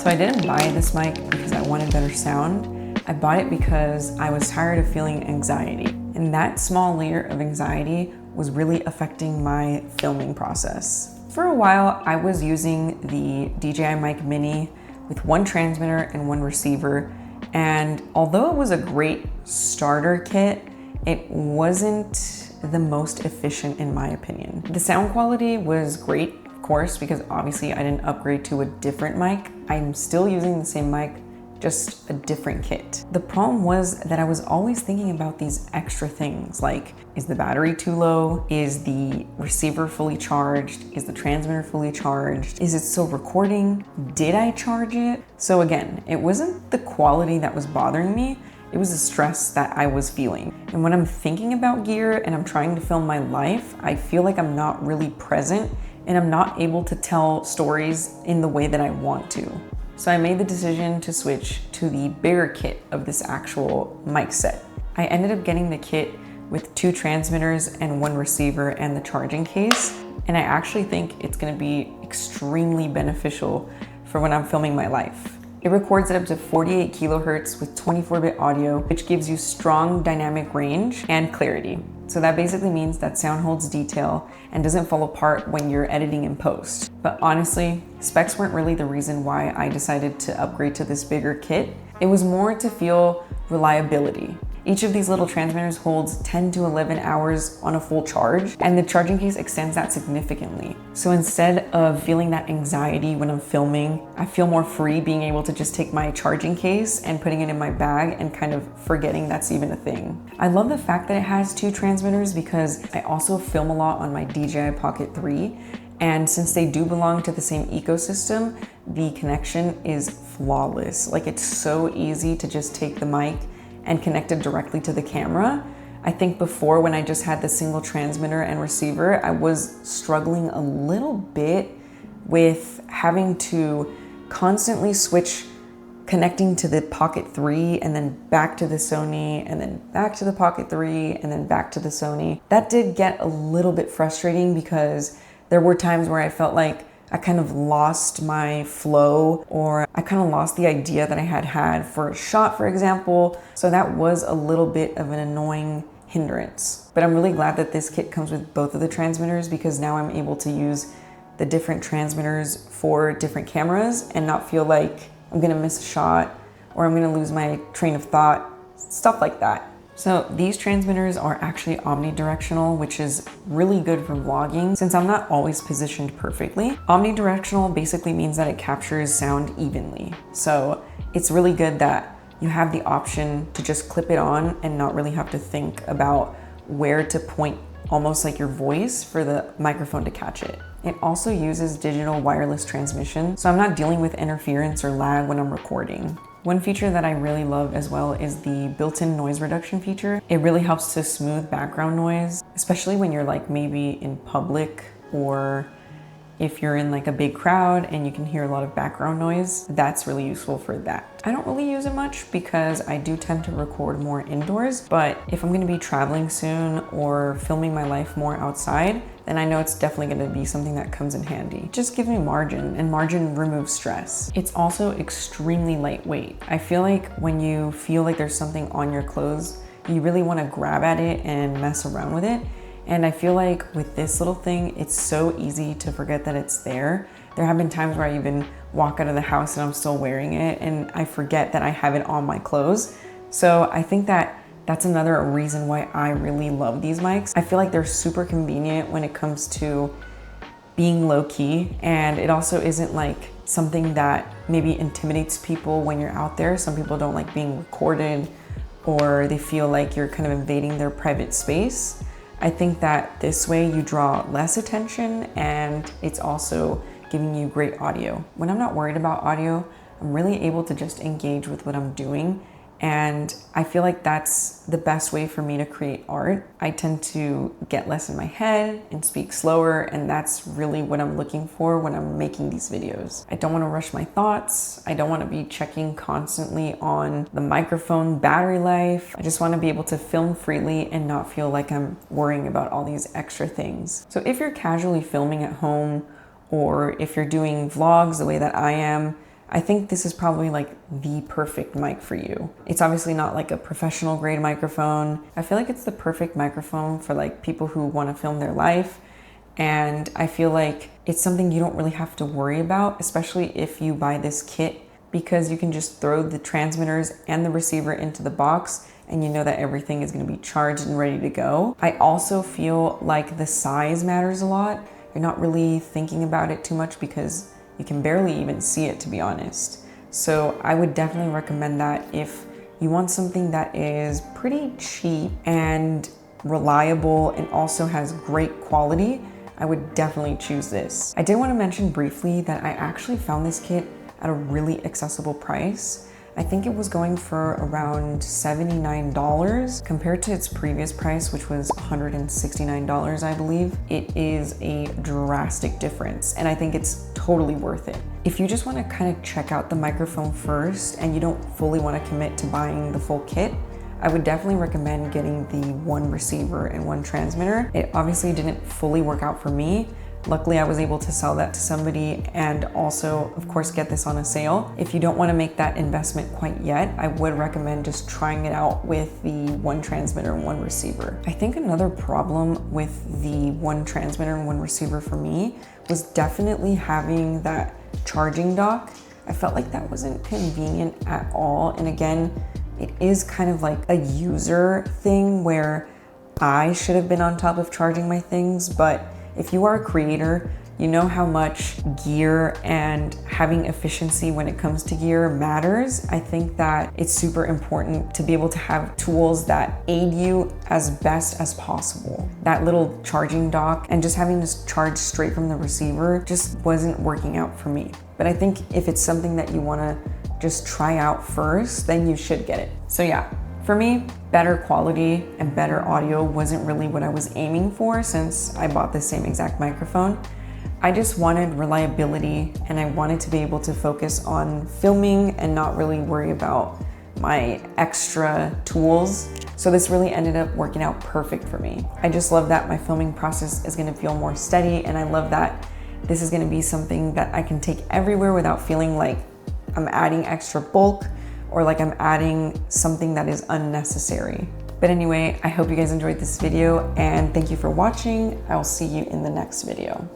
So I didn't buy this mic because I wanted better sound. I bought it because I was tired of feeling anxiety. And that small layer of anxiety was really affecting my filming process. For a while, I was using the DJI Mic Mini with one transmitter and one receiver. And although it was a great starter kit, it wasn't the most efficient in my opinion. The sound quality was great, of course, because obviously I didn't upgrade to a different mic. I'm still using the same mic, just a different kit. The problem was that I was always thinking about these extra things like, is the battery too low? Is the receiver fully charged? Is the transmitter fully charged? Is it still recording? Did I charge it? So again, it wasn't the quality that was bothering me, it was the stress that I was feeling. And when I'm thinking about gear and I'm trying to film my life, I feel like I'm not really present and I'm not able to tell stories in the way that I want to. So I made the decision to switch to the bigger kit of this actual mic set. I ended up getting the kit with 2 transmitters and 1 receiver and the charging case. And I actually think it's gonna be extremely beneficial for when I'm filming my life. It records at up to 48 kilohertz with 24-bit audio, which gives you strong dynamic range and clarity. So that basically means that sound holds detail and doesn't fall apart when you're editing in post. But honestly, specs weren't really the reason why I decided to upgrade to this bigger kit. It was more to feel reliability. Each of these little transmitters holds 10 to 11 hours on a full charge, and the charging case extends that significantly. So instead of feeling that anxiety when I'm filming, I feel more free being able to just take my charging case and putting it in my bag and kind of forgetting that's even a thing. I love the fact that it has 2 transmitters because I also film a lot on my DJI Pocket 3. And since they do belong to the same ecosystem, the connection is flawless. Like, it's so easy to just take the mic and connect it directly to the camera. I think before, when I just had the single transmitter and receiver, I was struggling a little bit with having to constantly switch connecting to the Pocket 3 and then back to the Sony and then back to the Pocket 3 and then back to the Sony. That did get a little bit frustrating because there were times where I felt like I kind of lost my flow, or I kind of lost the idea that I had for a shot, for example. So that was a little bit of an annoying hindrance. But I'm really glad that this kit comes with both of the transmitters, because now I'm able to use the different transmitters for different cameras and not feel like I'm gonna miss a shot or I'm gonna lose my train of thought, stuff like that. So these transmitters are actually omnidirectional, which is really good for vlogging since I'm not always positioned perfectly. Omnidirectional basically means that it captures sound evenly. So it's really good that you have the option to just clip it on and not really have to think about where to point, almost like your voice, for the microphone to catch it. It also uses digital wireless transmission, so I'm not dealing with interference or lag when I'm recording. One feature that I really love as well is the built-in noise reduction feature. It really helps to smooth background noise, especially when you're like maybe in public, or if you're in like a big crowd and you can hear a lot of background noise. That's really useful for that. I don't really use it much because I do tend to record more indoors, but if I'm gonna be traveling soon or filming my life more outside, then I know it's definitely gonna be something that comes in handy. It just gives me margin, and margin removes stress. It's also extremely lightweight. I feel like when you feel like there's something on your clothes, you really wanna grab at it and mess around with it. And I feel like with this little thing, it's so easy to forget that it's there. There have been times where I even walk out of the house and I'm still wearing it and I forget that I have it on my clothes. So I think that that's another reason why I really love these mics. I feel like they're super convenient when it comes to being low key, and it also isn't like something that maybe intimidates people when you're out there. Some people don't like being recorded, or they feel like you're kind of invading their private space. I think that this way you draw less attention, and it's also giving you great audio. When I'm not worried about audio, I'm really able to just engage with what I'm doing. And I feel like that's the best way for me to create art. I tend to get less in my head and speak slower, and that's really what I'm looking for when I'm making these videos. I don't want to rush my thoughts. I don't want to be checking constantly on the microphone battery life. I just want to be able to film freely and not feel like I'm worrying about all these extra things. So if you're casually filming at home, or if you're doing vlogs the way that I am, I think this is probably like the perfect mic for you. It's obviously not like a professional grade microphone. I feel like it's the perfect microphone for like people who want to film their life. And I feel like it's something you don't really have to worry about, especially if you buy this kit, because you can just throw the transmitters and the receiver into the box and you know that everything is going to be charged and ready to go. I also feel like the size matters a lot. You're not really thinking about it too much because you can barely even see it, to be honest. So I would definitely recommend that if you want something that is pretty cheap and reliable and also has great quality, I would definitely choose this. I did want to mention briefly that I actually found this kit at a really accessible price. I think it was going for around $79 compared to its previous price, which was $169, I believe. It is a drastic difference, and I think it's totally worth it. If you just want to kind of check out the microphone first and you don't fully want to commit to buying the full kit, I would definitely recommend getting the one receiver and one transmitter. It obviously didn't fully work out for me. Luckily, I was able to sell that to somebody and also, of course, get this on a sale. If you don't want to make that investment quite yet, I would recommend just trying it out with the one transmitter and one receiver. I think another problem with the one transmitter and one receiver for me was definitely having that charging dock. I felt like that wasn't convenient at all. And again, it is kind of like a user thing where I should have been on top of charging my things, but if you are a creator, you know how much gear and having efficiency when it comes to gear matters. I think that it's super important to be able to have tools that aid you as best as possible. That little charging dock and just having to charge straight from the receiver just wasn't working out for me. But I think if it's something that you wanna just try out first, then you should get it. So yeah. For me, better quality and better audio wasn't really what I was aiming for since I bought the same exact microphone. I just wanted reliability and I wanted to be able to focus on filming and not really worry about my extra tools. So this really ended up working out perfect for me. I just love that my filming process is gonna feel more steady, and I love that this is gonna be something that I can take everywhere without feeling like I'm adding extra bulk or like I'm adding something that is unnecessary. But anyway, I hope you guys enjoyed this video and thank you for watching. I will see you in the next video.